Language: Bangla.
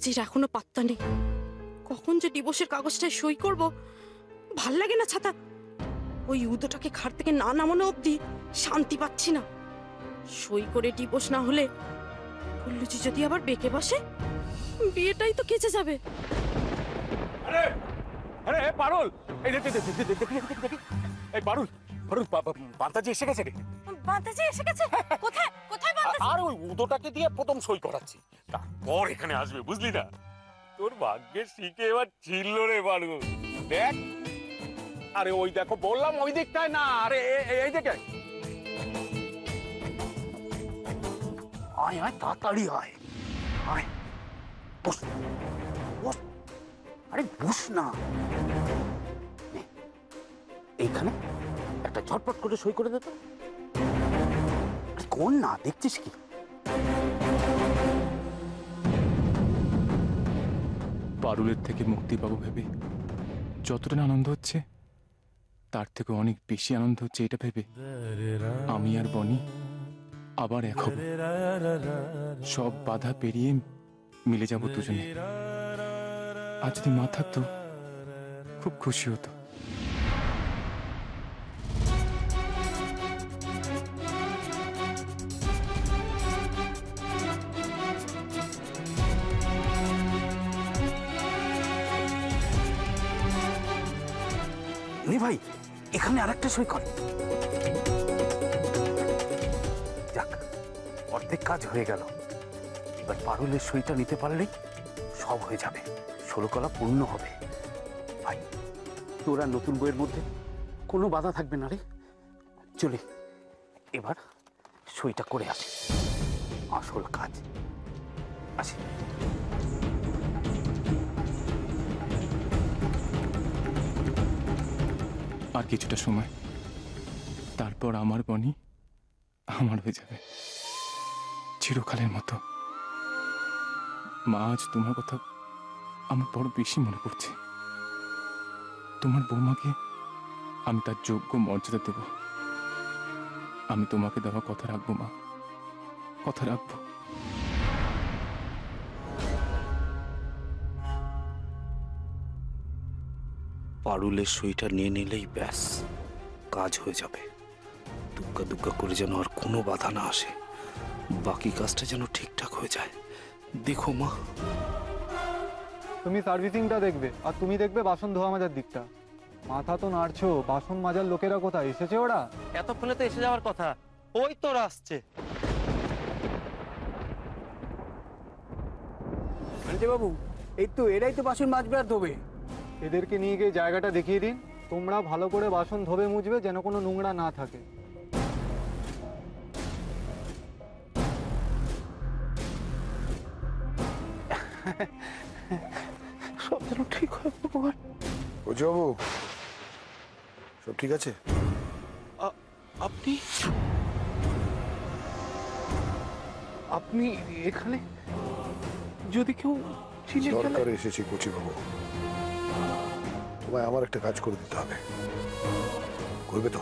কাজের এখনো পাত্তা নেই। কখন যে ডিভোর্সের কাগজটায় সই করব, ভাল লাগে না ছাতা। ওই উদোটাকে ঘাট থেকে না নামানো অব্দি শান্তি পাচ্ছি না। সই করে ডিভোর্স না হলে পল্লুজি যদি আবার বেঁকে বসে, বিয়েটাই তো কেচে যাবে। আরে আরে পারুল, এই দেখি এই পারুল, বান্তাজি এসে গেছে রে। বান্তাজি এসে গেছে? কোথায় কোথায় বান্তাজি? আর ওই উদোটাকে দিয়ে প্রথম সই করাচ্ছি, তারপর এখানে আসবে, বুঝলি না? তোর ভাগ্যের শিখে এবার ছিল রে পারুল। দেখ, আরে ওই দেখো, বললাম ওই দিকটায় না, আরে এই দিকে আয় আয়, তাড়াতাড়ি আয় আয়, বস বস, আরে বস না। এইখানে একটা ঝটপট করে সই করে দে তো। কোন না দেখছিস কি? পারুলের থেকে মুক্তি পাবো ভেবে যতটা না আনন্দ হচ্ছে, তার থেকে অনেক বেশি আনন্দ হচ্ছে এটা ভেবে আমি আর বনি আবার এক হব। সব বাধা পেরিয়ে মিলে যাব দুজনে। আর যদি মা থাকতো খুব খুশি হতো। ভাই, এখানে আরেকটা সই কর। যাক, অর্ধেক কাজ হয়ে গেল। এবার পারুলের সইটা নিতে পারলেই সব হয়ে যাবে, 16 কলা পূর্ণ হবে। ভাই, তোরা নতুন বইয়ের মধ্যে কোনো বাধা থাকবে না রে। চলে এবার সইটা করে আসি, আসল কাজ। আসি। আর কিছুটা সময়, তারপর আমার বনি আমার হয়ে যাবে চিরকালের মতো। মা, আজ তোমার কথা আমার বড় বেশি মনে পড়ছে। তোমার বৌমাকে আমি তার যোগ্য মর্যাদা দেব। আমি তোমাকে দেওয়া কথা রাখবো মা, কথা রাখবো। পারুলের সইটা নিয়ে নিলেই ব্যাস, কাজ হয়ে যাবে। দুগ্গা দুগ্গা করে যেন আর কোনো বাধা না আসে, বাকি কাজটা যেন ঠিকঠাক হয়ে যায়। দেখো মা, তুমি সার্ভিসিংটা দেখবে আর তুমি দেখবে বাসন ধোয়া মাজার দিকটা। মাথা তো নাড়ছো, বাসন মাজার লোকেরা কোথায় এসেছে? ওরা এতক্ষণে তো এসে যাওয়ার কথা, ওই তোর আসছে। বাবু, এই তো এরাই তো বাসন মাজবে আর ধোবে। এদেরকে নিয়ে গিয়ে জায়গাটা দেখিয়ে দিন। তোমরা ভালো করে বাসন ধোবে মুছবে, যেন কোনো নোংরা না থাকে। সব যেন ঠিক হয় ভগবান। বাবু, সব ঠিক আছে? আপনি আপনি এখানে? যদি কেউ চিনে ফেলে? দরকারে এসেছি কচি বাবু, তোমায় আমার একটা কাজ করে দিতে হবে। করবে তো?